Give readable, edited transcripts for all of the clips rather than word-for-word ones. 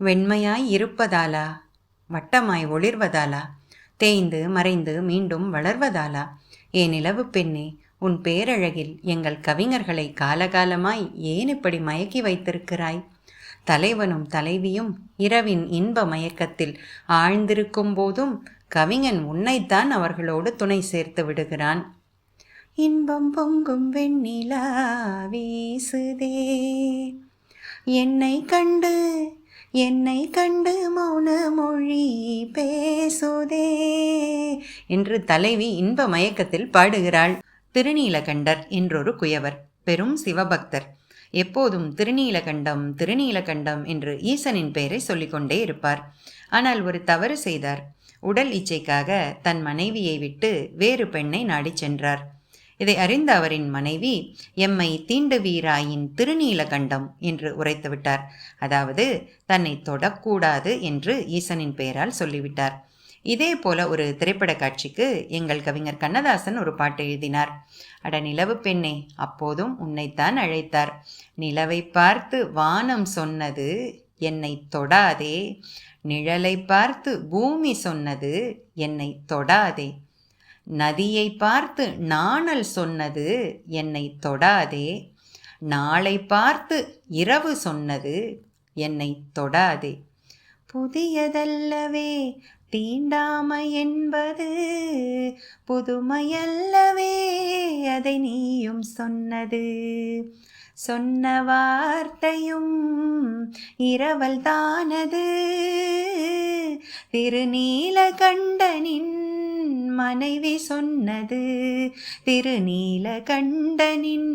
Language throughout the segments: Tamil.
வெண்மையாய் இருப்பதாலா, வட்டமாய் ஒளிர்வதாலா, தேய்ந்து மறைந்து மீண்டும் வளர்வதாலா? நிலவு பெண்ணே, உன் பேரழகில் எங்கள் கவிஞர்களை காலகாலமாய் ஏன் இப்படி மயக்கி வைத்திருக்கிறாய்? தலைவனும் தலைவியும் இரவின் இன்ப மயக்கத்தில் ஆழ்ந்திருக்கும் போதும் கவிஞன் உன்னைத்தான் அவர்களோடு துணை சேர்த்து விடுகிறான். இன்பம் பொங்கும் வெண்ணிலா வீசுதே, என்னை கண்டு மௌன மொழி பேசுதே என்று தலைவி இன்ப மயக்கத்தில் பாடுகிறாள். திருநீலகண்டர் என்றொரு குயவர், பெரும் சிவபக்தர். எப்போதும் திருநீலகண்டம் திருநீலகண்டம் என்று ஈசனின் பெயரை சொல்லிக்கொண்டே இருப்பார். ஆனால் ஒரு தவறு செய்தார். உடல் இச்சைக்காக தன் மனைவியை விட்டு வேறு பெண்ணை நாடிச் சென்றார். இதை அறிந்த அவரின் மனைவி, எம்மை தீண்டுவீராயின் திருநீலகண்டம் என்று உரைத்துவிட்டார். அதாவது தன்னை தொடக்கூடாது என்று ஈசனின் பெயரால் சொல்லிவிட்டார். இதே போல ஒரு திரைப்பட காட்சிக்கு எங்கள் கவிஞர் கண்ணதாசன் ஒரு பாட்டு எழுதினார். அட நிலவு பெண்ணே, அப்போதும் உன்னைத்தான் அழைத்தார். நிலவை பார்த்து வானம் சொன்னது என்னை தொடாதே, நிழலை பார்த்து பூமி சொன்னது என்னை தொடாதே, நதியை பார்த்து நாணல் சொன்னது என்னை தொடாதே, நாளை பார்த்து இரவு சொன்னது என்னை தொடாதே, புதியதல்லவே தீண்டாமை என்பது, புதுமையல்லவே அதை நீயும் சொன்னது, சொன்ன வார்த்தையும் இரவல் தானது, திருநீலகண்டனின் மனைவி சொன்னது, திருநீலகண்டனின்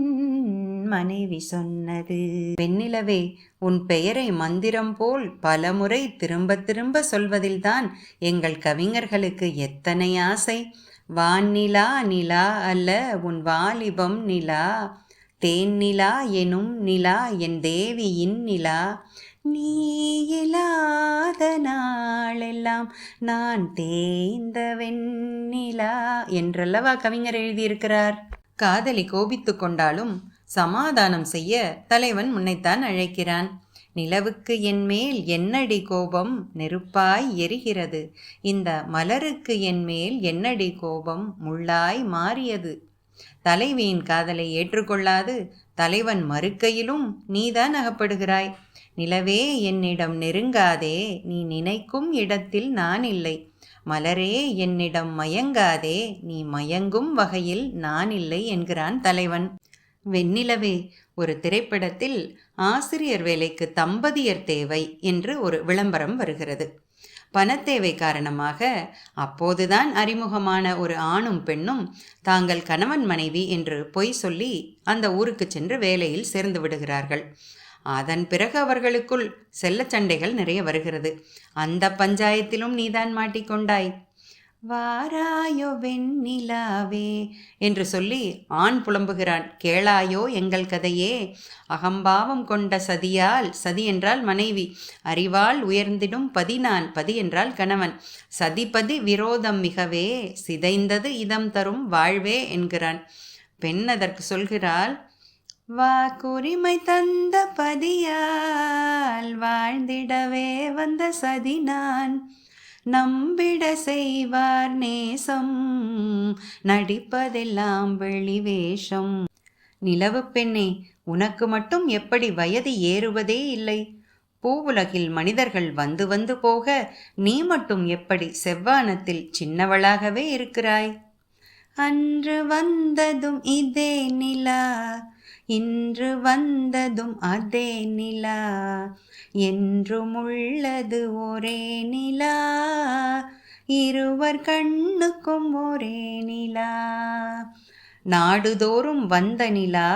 மனைவி சொன்னது. பெண்ணிலவே, உன் பெயரை மந்திரம் போல் பலமுறை திரும்ப திரும்ப சொல்வதில்தான் எங்கள் கவிஞர்களுக்கு எத்தனை ஆசை. வான்நிலா நிலா அல்ல உன் வாலிபம் நிலா, தேன்நிலா எனும் நிலா என் தேவியின் நிலா, நீ இல்லாத நாளெல்லாம் நான் தேய்ந்த வெண்ணிலா என்றல்லவா கவிஞர் எழுதியிருக்கிறார். காதலி கோபித்து கொண்டாலும் சமாதானம் செய்ய தலைவன் முன்னைத்தான் அழைக்கிறான். நிலவுக்கு என்மேல் என்னடி கோபம் நெருப்பாய் எரிகிறது, இந்த மலருக்கு என்மேல் என்னடி கோபம் முள்ளாய் மாறியது. தலைவியின் காதலை ஏற்றுக்கொள்ளாது தலைவன் மறுக்கையிலும் நீதான் அகப்படுகிறாய். நிலவே, என்னிடம் நெருங்காதே, நீ நினைக்கும் இடத்தில் நான் இல்லை. மலரே, என்னிடம் மயங்காதே, நீ மயங்கும் வகையில் நான் இல்லை என்கிறான் தலைவன். வெண்ணிலவே, ஒரு திரைப்படத்தில் ஆசிரியர் வேலைக்கு தம்பதியர் தேவை என்று ஒரு விளம்பரம் வருகிறது. பணத்தேவை காரணமாக அப்போதுதான் அறிமுகமான ஒரு ஆணும் பெண்ணும் தாங்கள் கணவன் மனைவி என்று பொய் சொல்லி அந்த ஊருக்கு சென்று வேலையில் சேர்ந்து விடுகிறார்கள். அதன் பிறகு அவர்களுக்குள் செல்ல சண்டைகள் நிறைய வருகிறது. அந்த பஞ்சாயத்திலும் நீதான் மாட்டிக்கொண்டாய். வாராயோ வெண்ணிலாவே என்று சொல்லி ஆண் புலம்புகிறான். கேளாயோ எங்கள் கதையே, அகம்பாவம் கொண்ட சதியால், சதி என்றால் மனைவி, அறிவால் உயர்ந்திடும் பதி நான், பதி என்றால் கணவன், சதிபதி விரோதம் மிகவே சிதைந்தது இதம் தரும் வாழ்வே என்கிறான். பெண் அதற்கு சொல்கிறாள், வாக்குரிமை தந்த பதியால் வாழ்ந்திடவே வந்த சதி நான், நம்பிட செய்வார் நேசம், நடிப்பதெல்லாம் வெளிவேஷம். நிலவு பெண்ணே, உனக்கு மட்டும் எப்படி வயது ஏறுவதே இல்லை? பூவுலகில் மனிதர்கள் வந்து வந்து போக நீ மட்டும் எப்படி செவ்வானத்தில் சின்னவளாகவே இருக்கிறாய்? அன்று வந்ததும் இதே நிலா, இன்று வந்ததும் அதே நிலா, என்றும் உள்ளது ஒரே நிலா, இருவர் கண்ணுக்கும் ஒரே நிலா. நாடுதோறும் வந்த நிலா,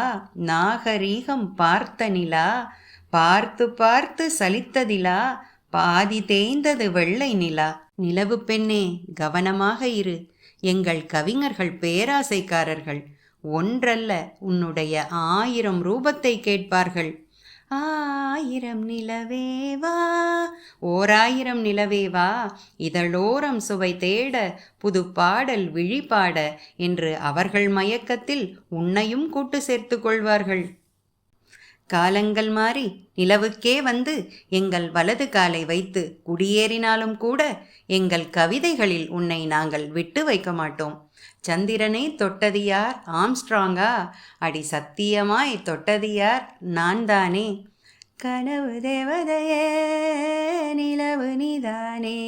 நாகரீகம் பார்த்த நிலா, பார்த்து பார்த்து சலித்ததிலா, பாதி தேய்ந்தது வெள்ளை நிலா. நிலவு பெண்ணே, கவனமாக இரு. எங்கள் கவிஞர்கள் பேராசைக்காரர்கள். ஒன்றல்ல, உன்னுடைய 1000 ரூபத்தை கேட்பார்கள். 1000 நிலவேவா, 1000 நிலவேவா, இதழோரம் சுவை தேட புது பாடல் விழிபாட என்று அவர்கள் மயக்கத்தில் உன்னையும் கூட்டு சேர்த்து கொள்வார்கள். காலங்கள் மாறி நிலவுக்கே வந்து எங்கள் வலது காலை வைத்து குடியேறினாலும் கூட எங்கள் கவிதைகளில் உன்னை நாங்கள் விட்டு வைக்க மாட்டோம். சந்திரனை தொட்டது யார்? ஆம்ஸ்ட்ராங்கா? அடி சத்தியமாய் தொட்டது யார்? நான் தானே. கனவு தேவதையே, நிலவு நீதானே,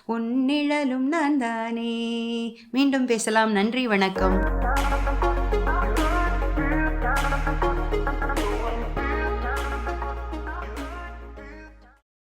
உன் நிழலும் நான் தானே. மீண்டும் பேசலாம். நன்றி, வணக்கம்.